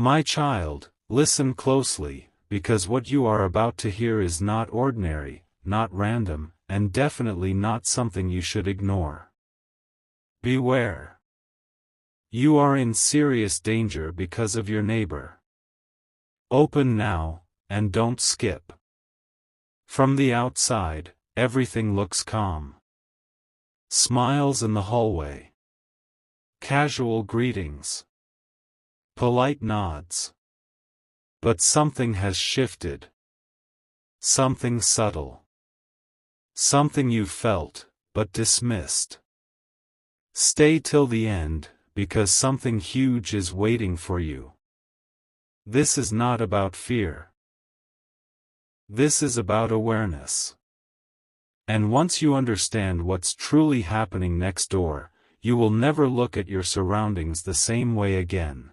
My child, listen closely, because what you are about to hear is not ordinary, not random, and definitely not something you should ignore. Beware. You are in serious danger because of your neighbor. Open now, and don't skip. From the outside, everything looks calm. Smiles in the hallway. Casual greetings. Polite nods. But something has shifted. Something subtle. Something you felt, but dismissed. Stay till the end, because something huge is waiting for you. This is not about fear. This is about awareness. And once you understand what's truly happening next door, you will never look at your surroundings the same way again.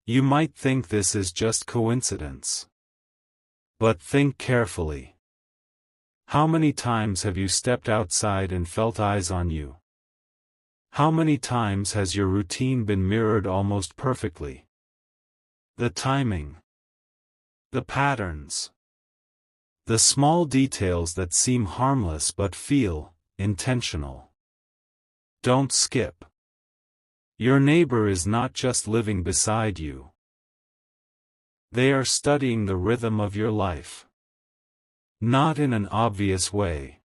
You might think this is just coincidence. But think carefully. How many times have you stepped outside and felt eyes on you? How many times has your routine been mirrored almost perfectly? The timing. The patterns. The small details that seem harmless but feel intentional. Don't skip. Your neighbor is not just living beside you. They are studying the rhythm of your life. Not in an obvious way.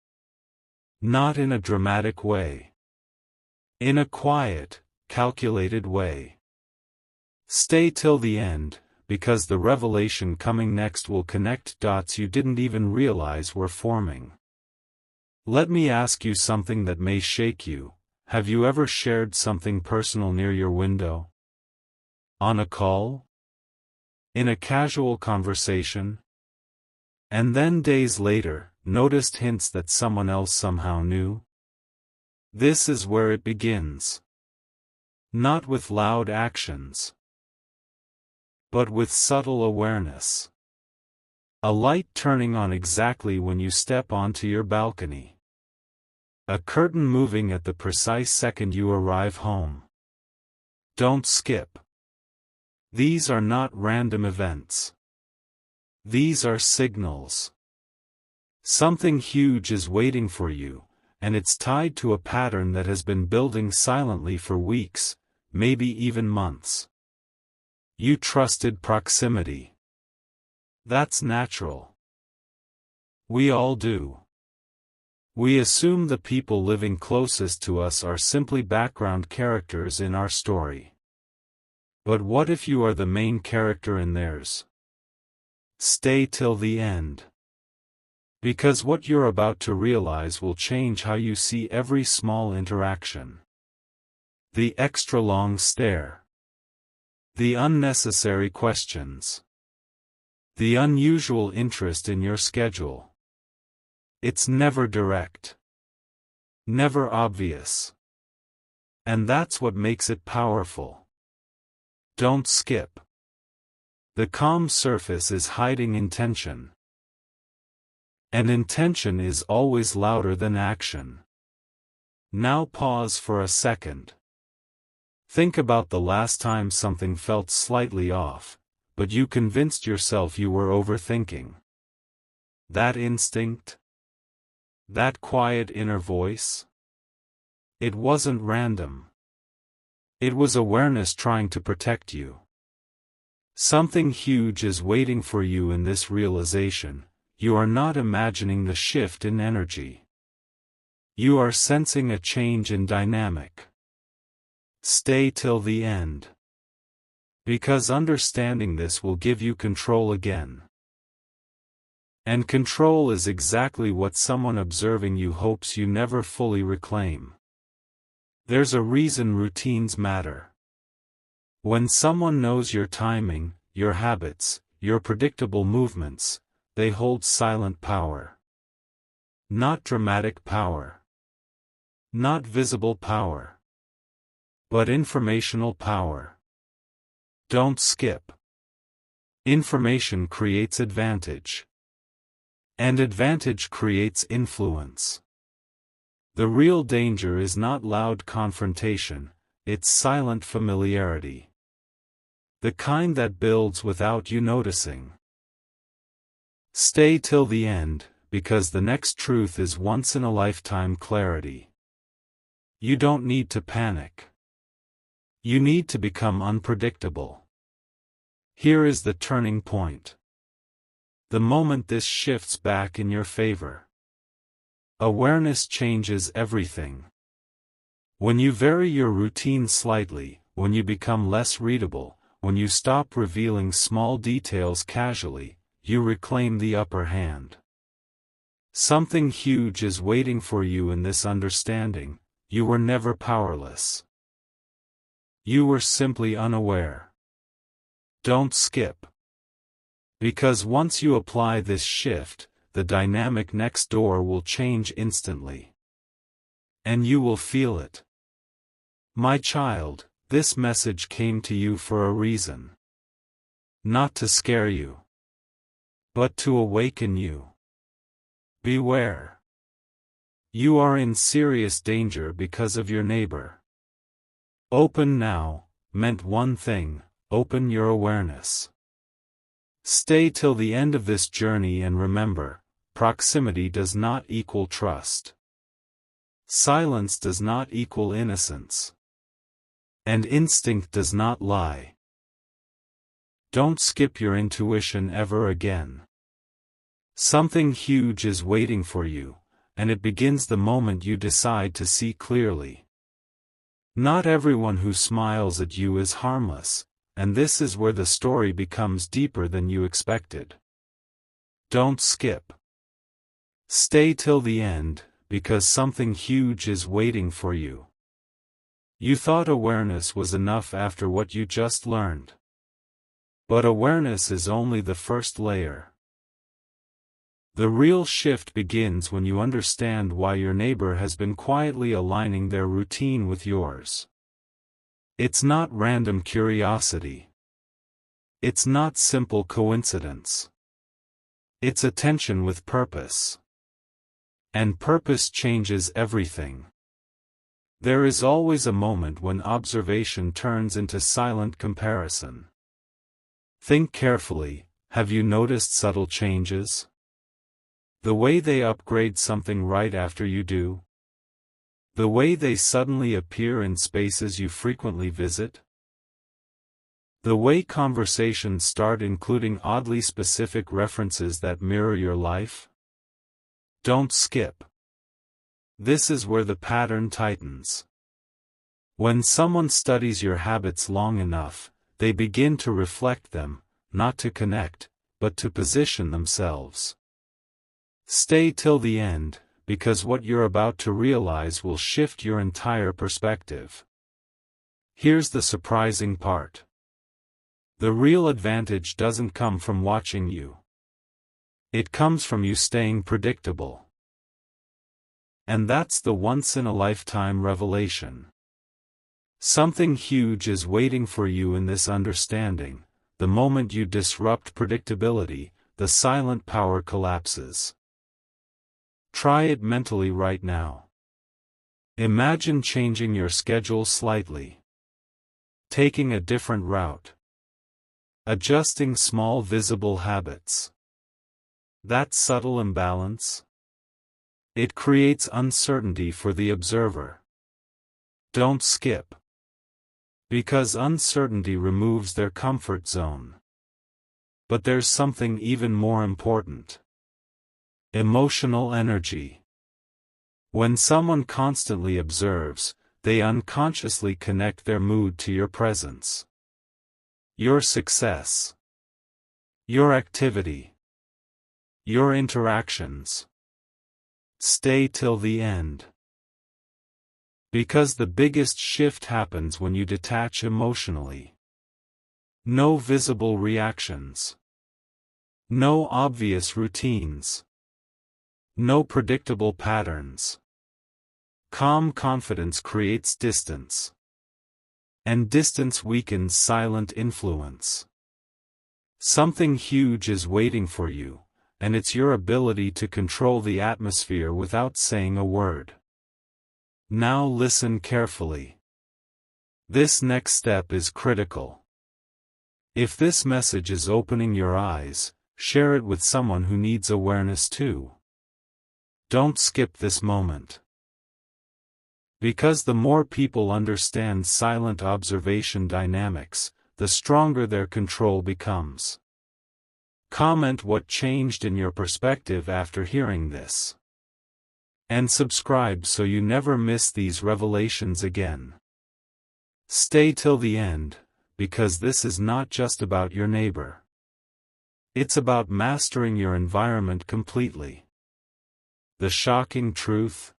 Not in a dramatic way. In a quiet, calculated way. Stay till the end, because the revelation coming next will connect dots you didn't even realize were forming. Let me ask you something that may shake you. Have you ever shared something personal near your window? On a call? In a casual conversation? And then days later, noticed hints that someone else somehow knew? This is where it begins. Not with loud actions, but with subtle awareness. A light turning on exactly when you step onto your balcony. A curtain moving at the precise second you arrive home. Don't skip. These are not random events. These are signals. Something huge is waiting for you, and it's tied to a pattern that has been building silently for weeks, maybe even months. You trusted proximity. That's natural. We all do. We assume the people living closest to us are simply background characters in our story. But what if you are the main character in theirs? Stay till the end. Because what you're about to realize will change how you see every small interaction. The extra long stare. The unnecessary questions. The unusual interest in your schedule. It's never direct. Never obvious. And that's what makes it powerful. Don't skip. The calm surface is hiding intention. And intention is always louder than action. Now pause for a second. Think about the last time something felt slightly off, but you convinced yourself you were overthinking. That instinct? That quiet inner voice? It wasn't random. It was awareness trying to protect you. Something huge is waiting for you in this realization. You are not imagining the shift in energy. You are sensing a change in dynamic. Stay till the end. Because understanding this will give you control again. And control is exactly what someone observing you hopes you never fully reclaim. There's a reason routines matter. When someone knows your timing, your habits, your predictable movements, they hold silent power. Not dramatic power. Not visible power. But informational power. Don't skip. Information creates advantage. And advantage creates influence. The real danger is not loud confrontation, it's silent familiarity. The kind that builds without you noticing. Stay till the end, because the next truth is once-in-a-lifetime clarity. You don't need to panic. You need to become unpredictable. Here is the turning point. The moment this shifts back in your favor. Awareness changes everything. When you vary your routine slightly, when you become less readable, when you stop revealing small details casually, you reclaim the upper hand. Something huge is waiting for you in this understanding. You were never powerless. You were simply unaware. Don't skip. Because once you apply this shift, the dynamic next door will change instantly. And you will feel it. My child, this message came to you for a reason. Not to scare you, but to awaken you. Beware. You are in serious danger because of your neighbor. Open now meant one thing: open your awareness. Stay till the end of this journey and remember, proximity does not equal trust. Silence does not equal innocence. And instinct does not lie. Don't skip your intuition ever again. Something huge is waiting for you, and it begins the moment you decide to see clearly. Not everyone who smiles at you is harmless, and this is where the story becomes deeper than you expected. Don't skip. Stay till the end, because something huge is waiting for you. You thought awareness was enough after what you just learned. But awareness is only the first layer. The real shift begins when you understand why your neighbor has been quietly aligning their routine with yours. It's not random curiosity. It's not simple coincidence. It's attention with purpose. And purpose changes everything. There is always a moment when observation turns into silent comparison. Think carefully. Have you noticed subtle changes? The way they upgrade something right after you do? The way they suddenly appear in spaces you frequently visit? The way conversations start including oddly specific references that mirror your life? Don't skip. This is where the pattern tightens. When someone studies your habits long enough, they begin to reflect them, not to connect, but to position themselves. Stay till the end, because what you're about to realize will shift your entire perspective. Here's the surprising part. The real advantage doesn't come from watching you. It comes from you staying predictable. And that's the once-in-a-lifetime revelation. Something huge is waiting for you in this understanding. The moment you disrupt predictability, the silent power collapses. Try it mentally right now. Imagine changing your schedule slightly. Taking a different route. Adjusting small visible habits. That subtle imbalance? It creates uncertainty for the observer. Don't skip. Because uncertainty removes their comfort zone. But there's something even more important. Emotional energy. When someone constantly observes, they unconsciously connect their mood to your presence. Your success. Your activity. Your interactions. Stay till the end. Because the biggest shift happens when you detach emotionally. No visible reactions. No obvious routines. No predictable patterns. Calm confidence creates distance. And distance weakens silent influence. Something huge is waiting for you, and it's your ability to control the atmosphere without saying a word. Now listen carefully. This next step is critical. If this message is opening your eyes, share it with someone who needs awareness too. Don't skip this moment. Because the more people understand silent observation dynamics, the stronger their control becomes. Comment what changed in your perspective after hearing this. And subscribe so you never miss these revelations again. Stay till the end, because this is not just about your neighbor. It's about mastering your environment completely. The shocking truth?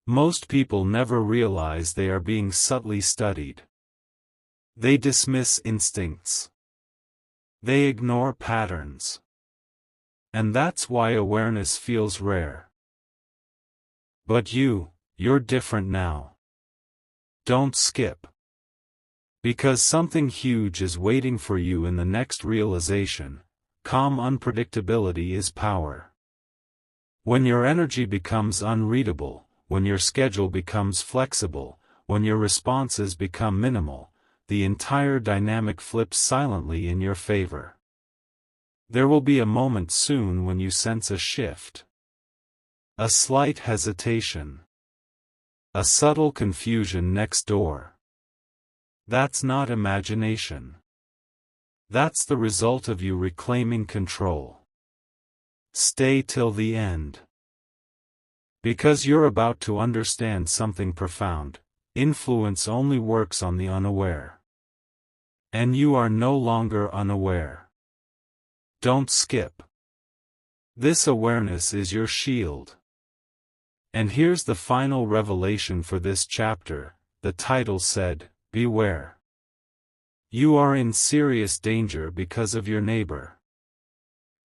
Most people never realize they are being subtly studied. They dismiss instincts. They ignore patterns. And that's why awareness feels rare. But you're different now. Don't skip. Because something huge is waiting for you in the next realization. Calm unpredictability is power. When your energy becomes unreadable, when your schedule becomes flexible, when your responses become minimal, the entire dynamic flips silently in your favor. There will be a moment soon when you sense a shift. A slight hesitation. A subtle confusion next door. That's not imagination. That's the result of you reclaiming control. Stay till the end. Because you're about to understand something profound. Influence only works on the unaware. And you are no longer unaware. Don't skip. This awareness is your shield. And here's the final revelation for this chapter. The title said, Beware. You are in serious danger because of your neighbor.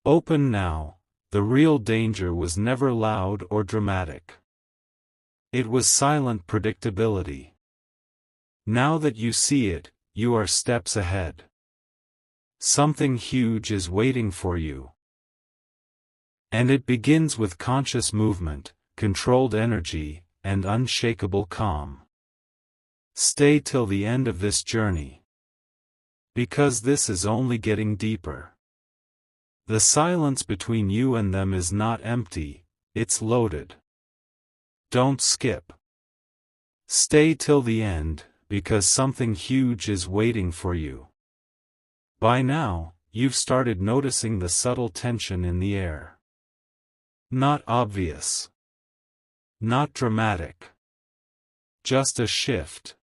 Open now. The real danger was never loud or dramatic. It was silent predictability. Now that you see it, you are steps ahead. Something huge is waiting for you. And it begins with conscious movement, controlled energy, and unshakable calm. Stay till the end of this journey. Because this is only getting deeper. The silence between you and them is not empty, it's loaded. Don't skip. Stay till the end, because something huge is waiting for you. By now, you've started noticing the subtle tension in the air. Not obvious. Not dramatic. Just a shift.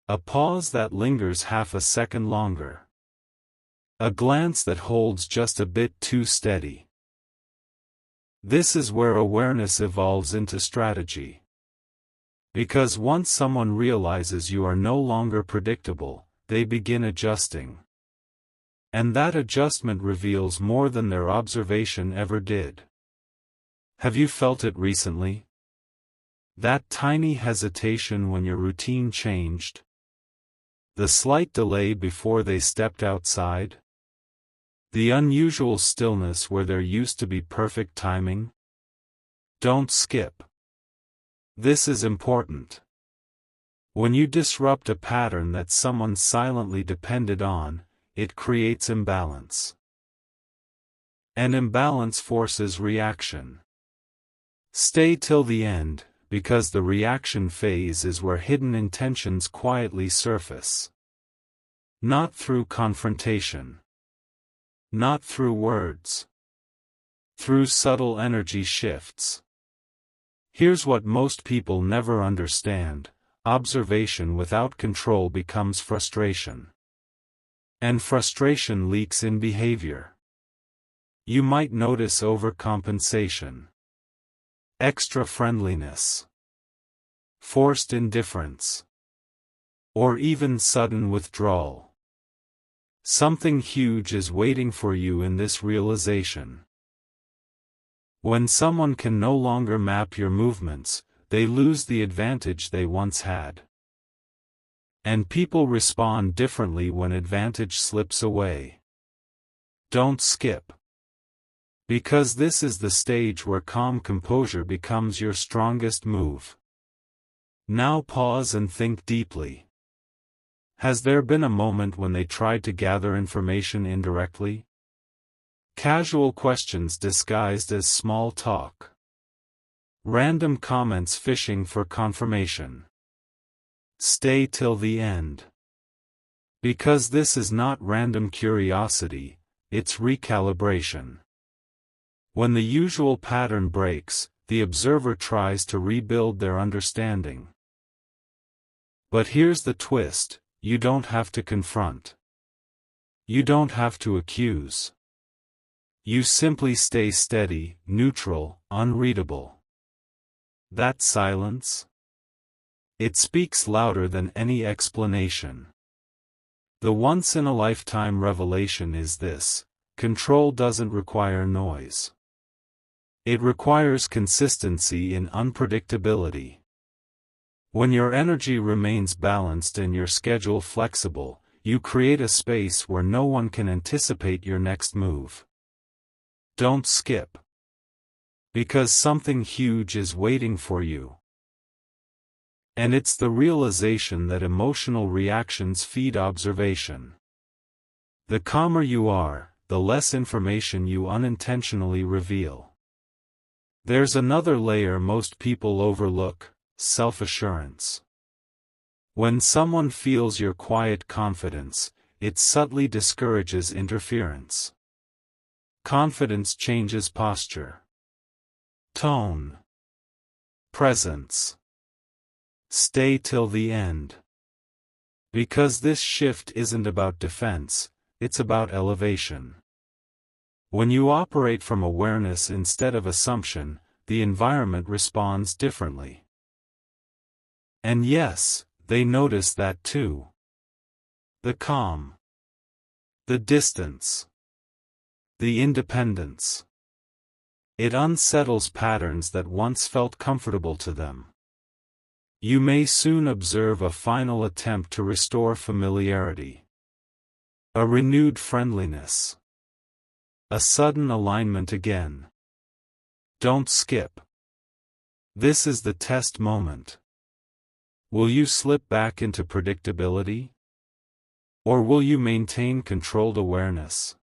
A pause that lingers half a second longer. A glance that holds just a bit too steady. This is where awareness evolves into strategy. Because once someone realizes you are no longer predictable, they begin adjusting. And that adjustment reveals more than their observation ever did. Have you felt it recently? That tiny hesitation when your routine changed? The slight delay before they stepped outside? The unusual stillness where there used to be perfect timing? Don't skip. This is important. When you disrupt a pattern that someone silently depended on, it creates imbalance. And imbalance forces reaction. Stay till the end, because the reaction phase is where hidden intentions quietly surface. Not through confrontation. Not through words. Through subtle energy shifts. Here's what most people never understand: observation without control becomes frustration. And frustration leaks in behavior. You might notice overcompensation, extra friendliness, forced indifference, or even sudden withdrawal. Something huge is waiting for you in this realization. When someone can no longer map your movements, they lose the advantage they once had. And people respond differently when advantage slips away. Don't skip. Because this is the stage where calm composure becomes your strongest move. Now pause and think deeply. Has there been a moment when they tried to gather information indirectly? Casual questions disguised as small talk. Random comments fishing for confirmation. Stay till the end. Because this is not random curiosity, it's recalibration. When the usual pattern breaks, the observer tries to rebuild their understanding. But here's the twist: you don't have to confront. You don't have to accuse. You simply stay steady, neutral, unreadable. That silence? It speaks louder than any explanation. The once-in-a-lifetime revelation is this: control doesn't require noise. It requires consistency in unpredictability. When your energy remains balanced and your schedule flexible, you create a space where no one can anticipate your next move. Don't skip. Because something huge is waiting for you. And it's the realization that emotional reactions feed observation. The calmer you are, the less information you unintentionally reveal. There's another layer most people overlook: self-assurance. When someone feels your quiet confidence, it subtly discourages interference. Confidence changes posture, tone, presence. Stay till the end. Because this shift isn't about defense, it's about elevation. When you operate from awareness instead of assumption, the environment responds differently. And yes, they notice that too. The calm, the distance, the independence. It unsettles patterns that once felt comfortable to them. You may soon observe a final attempt to restore familiarity. A renewed friendliness. A sudden alignment again. Don't skip. This is the test moment. Will you slip back into predictability? Or will you maintain controlled awareness?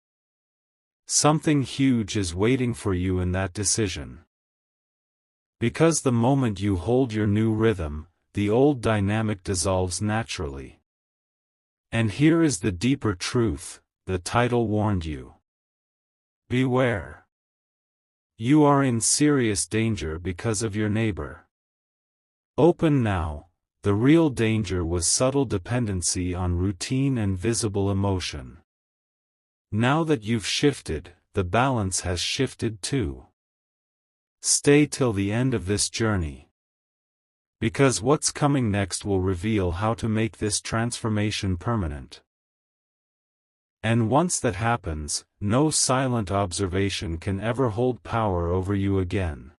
Something huge is waiting for you in that decision. Because the moment you hold your new rhythm, the old dynamic dissolves naturally. And here is the deeper truth: the title warned you. Beware. You are in serious danger because of your neighbor. Open now. The real danger was subtle dependency on routine and visible emotion. Now that you've shifted, the balance has shifted too. Stay till the end of this journey. Because what's coming next will reveal how to make this transformation permanent. And once that happens, no silent observation can ever hold power over you again.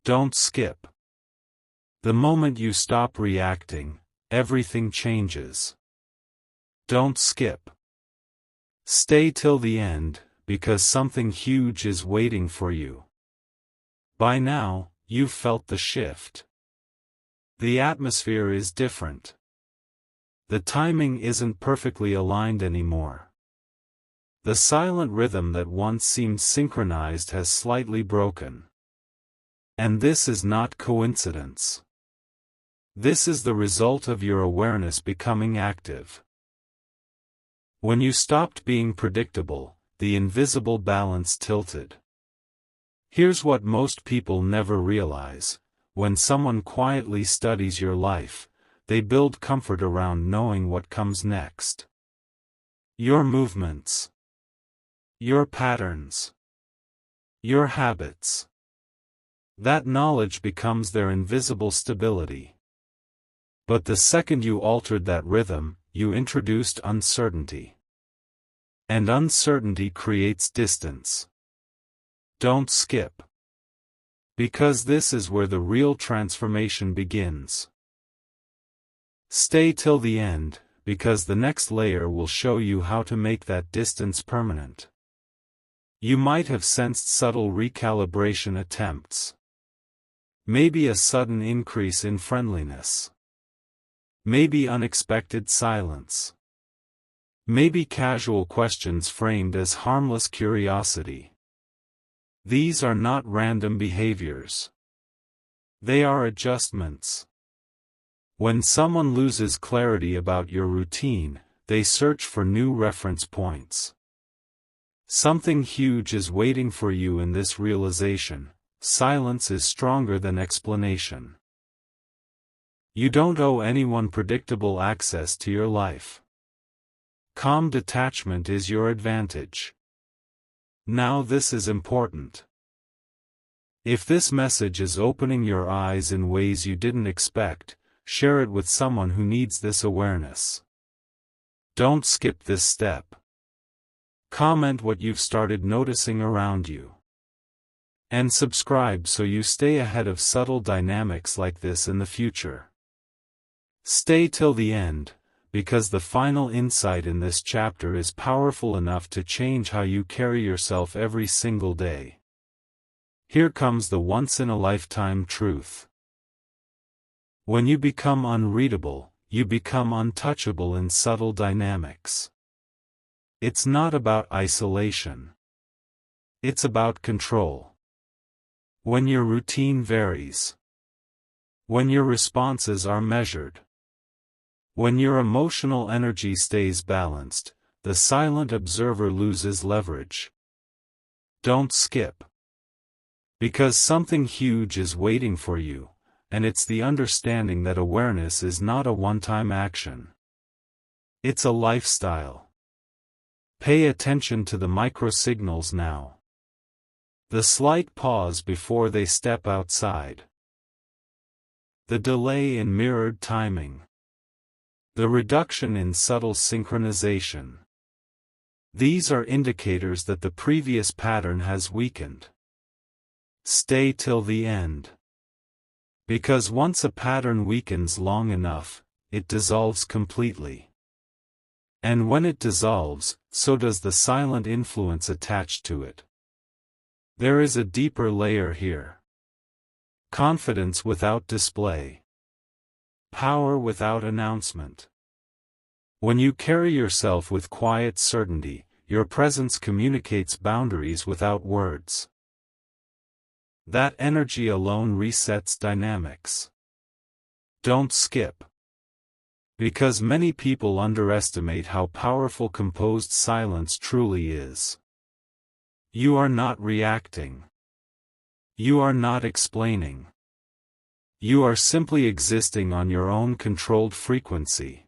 Don't skip. The moment you stop reacting, everything changes. Don't skip. Stay till the end, because something huge is waiting for you. By now, you've felt the shift. The atmosphere is different. The timing isn't perfectly aligned anymore. The silent rhythm that once seemed synchronized has slightly broken. And this is not coincidence. This is the result of your awareness becoming active. When you stopped being predictable, the invisible balance tilted. Here's what most people never realize: when someone quietly studies your life, they build comfort around knowing what comes next. Your movements, your patterns, your habits. That knowledge becomes their invisible stability. But the second you altered that rhythm, you introduced uncertainty. And uncertainty creates distance. Don't skip. Because this is where the real transformation begins. Stay till the end, because the next layer will show you how to make that distance permanent. You might have sensed subtle recalibration attempts. Maybe a sudden increase in friendliness. Maybe unexpected silence. Maybe casual questions framed as harmless curiosity. These are not random behaviors. They are adjustments. When someone loses clarity about your routine, they search for new reference points. Something huge is waiting for you in this realization: silence is stronger than explanation. You don't owe anyone predictable access to your life. Calm detachment is your advantage. Now this is important. If this message is opening your eyes in ways you didn't expect, share it with someone who needs this awareness. Don't skip this step. Comment what you've started noticing around you. And subscribe so you stay ahead of subtle dynamics like this in the future. Stay till the end, because the final insight in this chapter is powerful enough to change how you carry yourself every single day. Here comes the once-in-a-lifetime truth. When you become unreadable, you become untouchable in subtle dynamics. It's not about isolation. It's about control. When your routine varies. When your responses are measured. When your emotional energy stays balanced, the silent observer loses leverage. Don't skip. Because something huge is waiting for you, and it's the understanding that awareness is not a one-time action. It's a lifestyle. Pay attention to the micro-signals now. The slight pause before they step outside. The delay in mirrored timing. The reduction in subtle synchronization. These are indicators that the previous pattern has weakened. Stay till the end. Because once a pattern weakens long enough, it dissolves completely. And when it dissolves, so does the silent influence attached to it. There is a deeper layer here. Confidence without display. Power without announcement. When you carry yourself with quiet certainty, your presence communicates boundaries without words. That energy alone resets dynamics. Don't skip. Because many people underestimate how powerful composed silence truly is. You are not reacting. You are not explaining. You are simply existing on your own controlled frequency.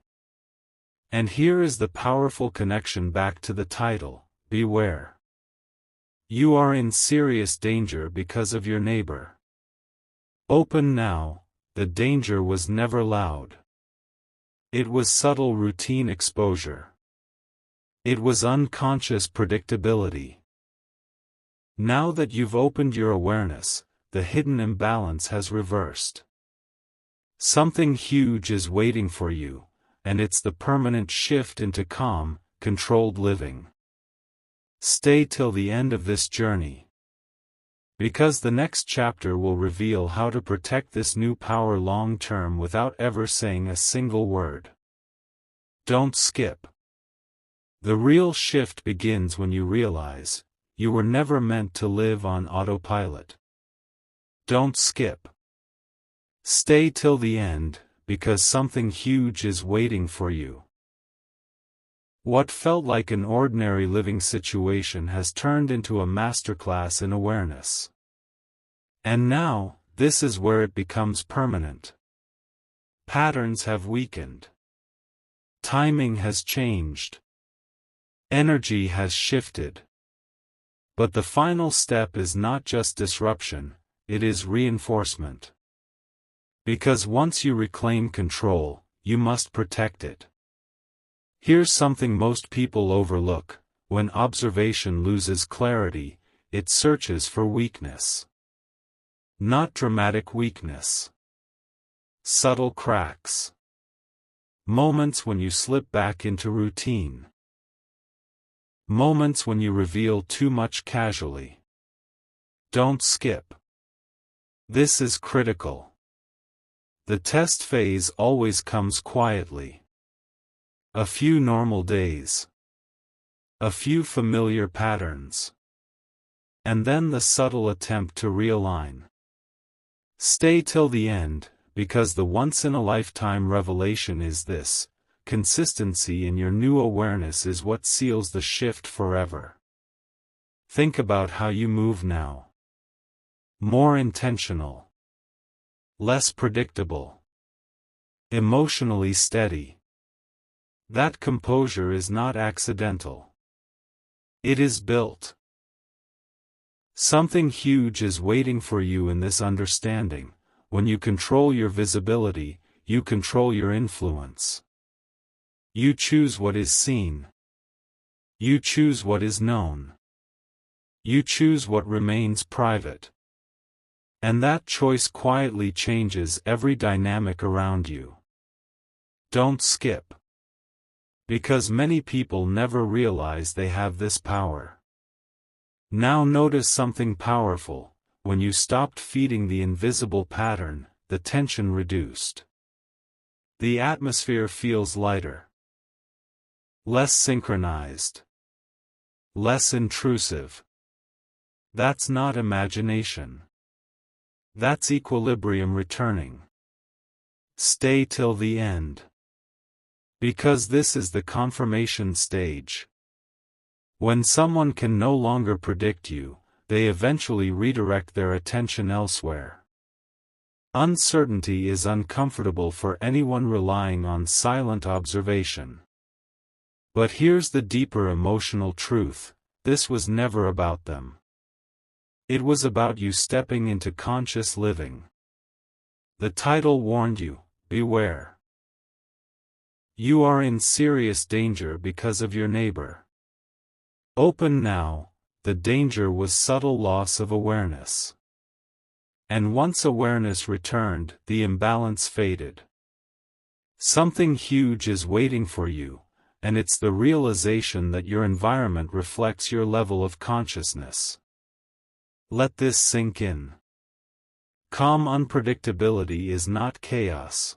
And here is the powerful connection back to the title: beware. You are in serious danger because of your neighbor. Open now, the danger was never loud. It was subtle routine exposure. It was unconscious predictability. Now that you've opened your awareness, the hidden imbalance has reversed. Something huge is waiting for you, and it's the permanent shift into calm, controlled living. Stay till the end of this journey. Because the next chapter will reveal how to protect this new power long-term without ever saying a single word. Don't skip. The real shift begins when you realize, you were never meant to live on autopilot. Don't skip. Stay till the end, because something huge is waiting for you. What felt like an ordinary living situation has turned into a masterclass in awareness. And now, this is where it becomes permanent. Patterns have weakened. Timing has changed. Energy has shifted. But the final step is not just disruption, it is reinforcement. Because once you reclaim control, you must protect it. Here's something most people overlook: when observation loses clarity, it searches for weakness. Not dramatic weakness. Subtle cracks. Moments when you slip back into routine. Moments when you reveal too much casually. Don't skip. This is critical. The test phase always comes quietly. A few normal days. A few familiar patterns. And then the subtle attempt to realign. Stay till the end, because the once-in-a-lifetime revelation is this: consistency in your new awareness is what seals the shift forever. Think about how you move now. More intentional. Less predictable. Emotionally steady. That composure is not accidental. It is built. Something huge is waiting for you in this understanding. When you control your visibility, you control your influence. You choose what is seen. You choose what is known. You choose what remains private. And that choice quietly changes every dynamic around you. Don't skip. Because many people never realize they have this power. Now notice something powerful: when you stopped feeding the invisible pattern, the tension reduced. The atmosphere feels lighter. Less synchronized. Less intrusive. That's not imagination. That's equilibrium returning. Stay till the end. Because this is the confirmation stage. When someone can no longer predict you, they eventually redirect their attention elsewhere. Uncertainty is uncomfortable for anyone relying on silent observation. But here's the deeper emotional truth: this was never about them. It was about you stepping into conscious living. The title warned you: beware. You are in serious danger because of your neighbor. Open now. The danger was subtle loss of awareness. And once awareness returned, the imbalance faded. Something huge is waiting for you, and it's the realization that your environment reflects your level of consciousness. Let this sink in. Calm unpredictability is not chaos.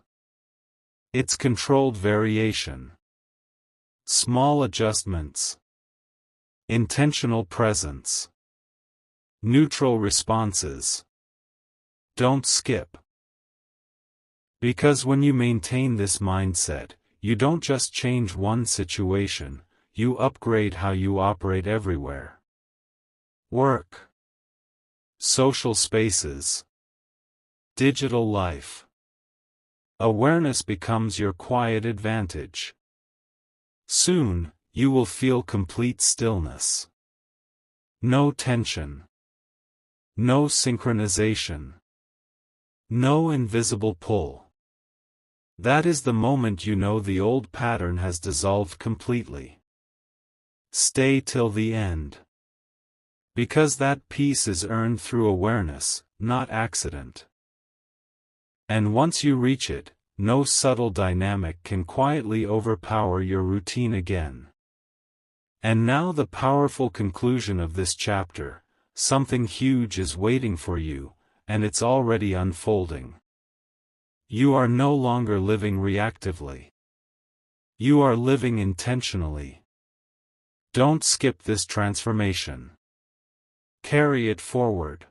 It's controlled variation. Small adjustments. Intentional presence. Neutral responses. Don't skip. Because when you maintain this mindset, you don't just change one situation, you upgrade how you operate everywhere. Work. Social spaces. Digital life. Awareness becomes your quiet advantage. Soon, you will feel complete stillness. No tension. No synchronization. No invisible pull. That is the moment you know the old pattern has dissolved completely. Stay till the end. Because that peace is earned through awareness, not accident. And once you reach it, no subtle dynamic can quietly overpower your routine again. And now the powerful conclusion of this chapter: something huge is waiting for you, and it's already unfolding. You are no longer living reactively. You are living intentionally. Don't skip this transformation. Carry it forward.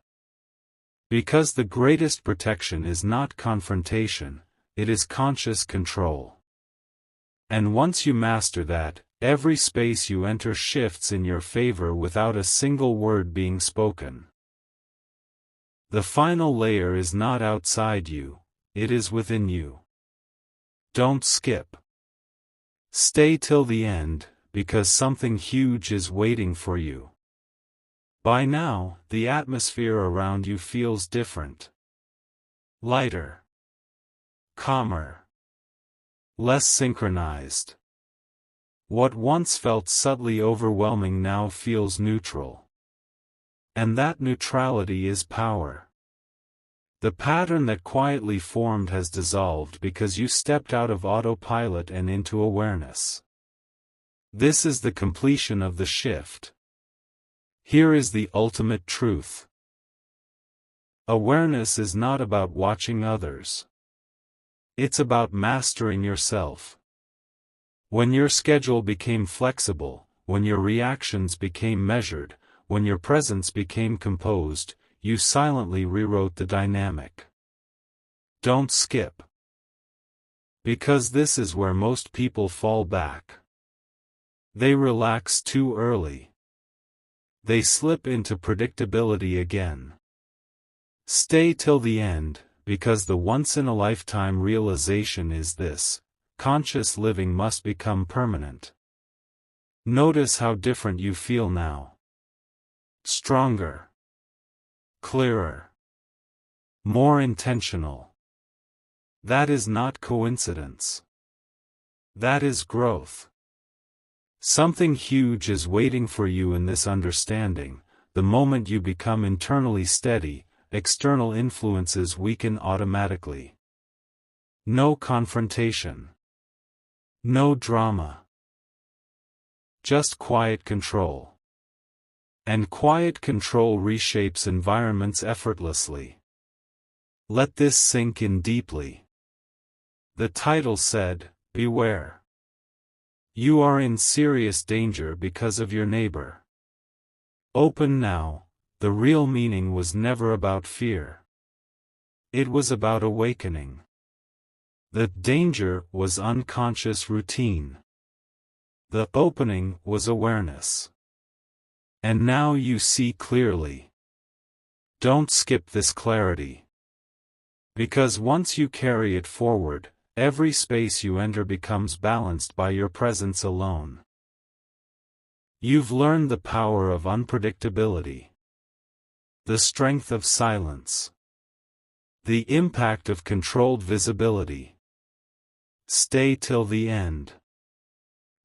Because the greatest protection is not confrontation, it is conscious control. And once you master that, every space you enter shifts in your favor without a single word being spoken. The final layer is not outside you, it is within you. Don't skip. Stay till the end, because something huge is waiting for you. By now, the atmosphere around you feels different. Lighter. Calmer. Less synchronized. What once felt subtly overwhelming now feels neutral. And that neutrality is power. The pattern that quietly formed has dissolved because you stepped out of autopilot and into awareness. This is the completion of the shift. Here is the ultimate truth. Awareness is not about watching others. It's about mastering yourself. When your schedule became flexible, when your reactions became measured, when your presence became composed, you silently rewrote the dynamic. Don't skip. Because this is where most people fall back. They relax too early. They slip into predictability again. Stay till the end, because the once-in-a-lifetime realization is this: conscious living must become permanent. Notice how different you feel now. Stronger. Clearer. More intentional. That is not coincidence. That is growth. Something huge is waiting for you in this understanding. The moment you become internally steady, external influences weaken automatically. No confrontation. No drama. Just quiet control. And quiet control reshapes environments effortlessly. Let this sink in deeply. The title said, "Beware." You are in serious danger because of your neighbor. Open now. The real meaning was never about fear. It was about awakening. The danger was unconscious routine. The opening was awareness. And now you see clearly. Don't skip this clarity. Because once you carry it forward, every space you enter becomes balanced by your presence alone. You've learned the power of unpredictability. The strength of silence. The impact of controlled visibility. Stay till the end.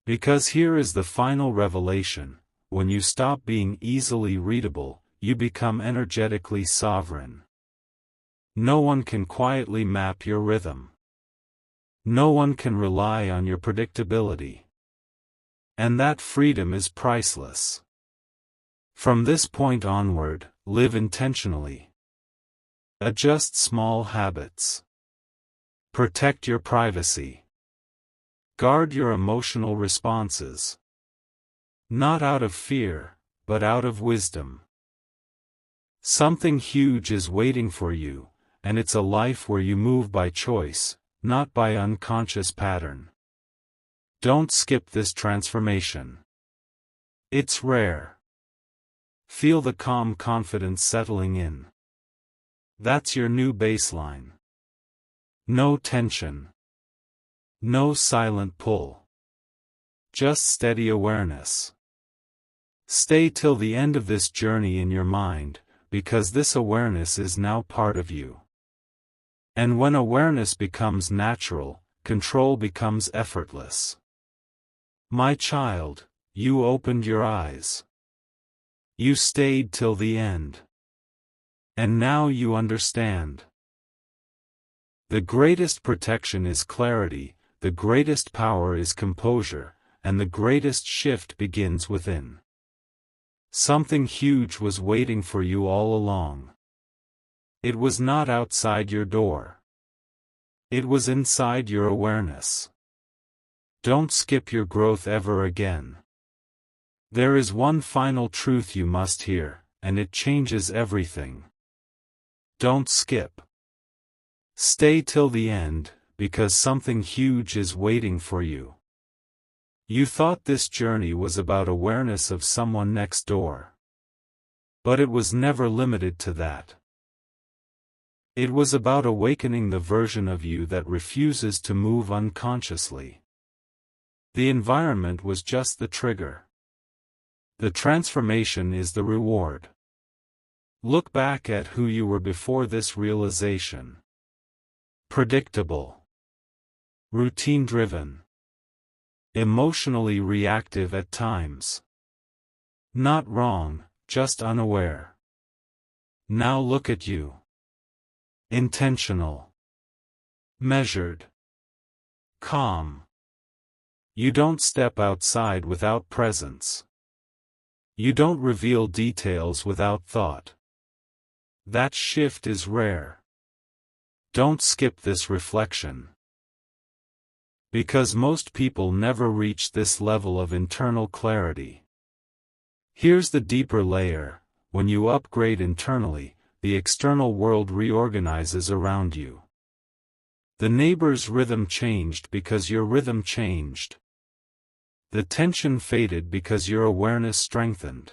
Because here is the final revelation: when you stop being easily readable, you become energetically sovereign. No one can quietly map your rhythm. No one can rely on your predictability. And that freedom is priceless. From this point onward, live intentionally. Adjust small habits. Protect your privacy. Guard your emotional responses. Not out of fear, but out of wisdom. Something huge is waiting for you, and it's a life where you move by choice, not by unconscious pattern. Don't skip this transformation. It's rare. Feel the calm confidence settling in. That's your new baseline. No tension. No silent pull. Just steady awareness. Stay till the end of this journey in your mind, because this awareness is now part of you. And when awareness becomes natural, control becomes effortless. My child, you opened your eyes. You stayed till the end. And now you understand. The greatest protection is clarity, the greatest power is composure, and the greatest shift begins within. Something huge was waiting for you all along. It was not outside your door. It was inside your awareness. Don't skip your growth ever again. There is one final truth you must hear, and it changes everything. Don't skip. Stay till the end, because something huge is waiting for you. You thought this journey was about awareness of someone next door. But it was never limited to that. It was about awakening the version of you that refuses to move unconsciously. The environment was just the trigger. The transformation is the reward. Look back at who you were before this realization. Predictable. Routine-driven. Emotionally reactive at times. Not wrong, just unaware. Now look at you. Intentional. Measured. Calm. You don't step outside without presence. You don't reveal details without thought. That shift is rare. Don't skip this reflection. Because most people never reach this level of internal clarity. Here's the deeper layer: when you upgrade internally, the external world reorganizes around you. The neighbor's rhythm changed because your rhythm changed. The tension faded because your awareness strengthened.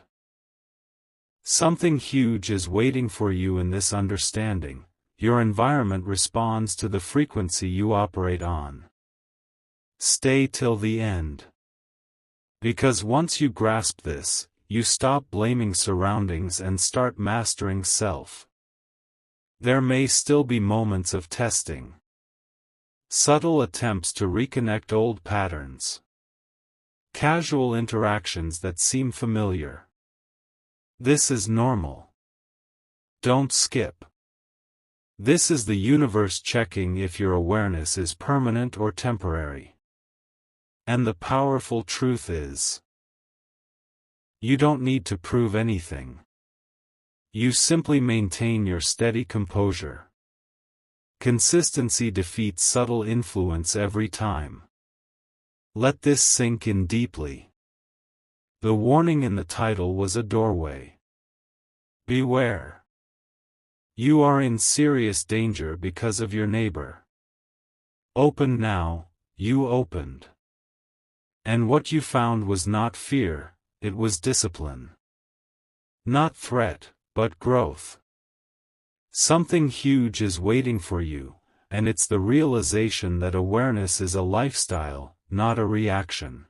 Something huge is waiting for you in this understanding. Your environment responds to the frequency you operate on. Stay till the end. Because once you grasp this, you stop blaming surroundings and start mastering self. There may still be moments of testing. Subtle attempts to reconnect old patterns. Casual interactions that seem familiar. This is normal. Don't skip. This is the universe checking if your awareness is permanent or temporary. And the powerful truth is, you don't need to prove anything. You simply maintain your steady composure. Consistency defeats subtle influence every time. Let this sink in deeply. The warning in the title was a doorway. Beware. You are in serious danger because of your neighbor. Open now, you opened. And what you found was not fear, it was discipline. Not threat, but growth. Something huge is waiting for you, and it's the realization that awareness is a lifestyle, not a reaction.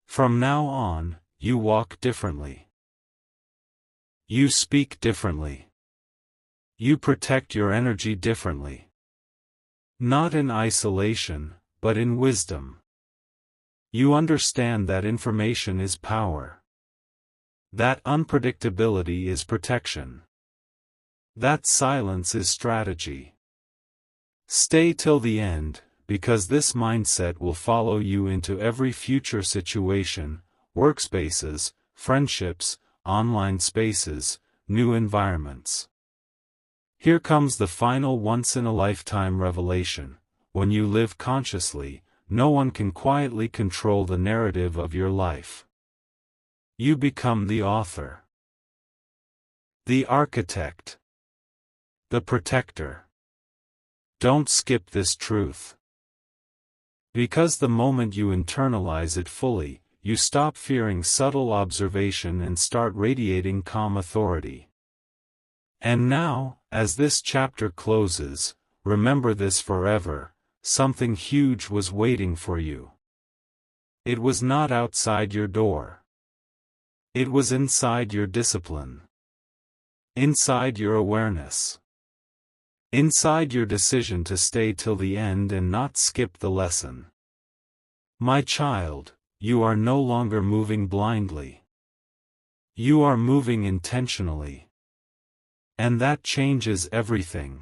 From now on, you walk differently. You speak differently. You protect your energy differently. Not in isolation, but in wisdom. You understand that information is power. That unpredictability is protection. That silence is strategy. Stay till the end, because this mindset will follow you into every future situation, workspaces, friendships, online spaces, new environments. Here comes the final once-in-a-lifetime revelation: when you live consciously, no one can quietly control the narrative of your life. You become the author, the architect, the protector. Don't skip this truth. Because the moment you internalize it fully, you stop fearing subtle observation and start radiating calm authority. And now, as this chapter closes, remember this forever: something huge was waiting for you. It was not outside your door. It was inside your discipline. Inside your awareness. Inside your decision to stay till the end and not skip the lesson. My child, you are no longer moving blindly. You are moving intentionally. And that changes everything.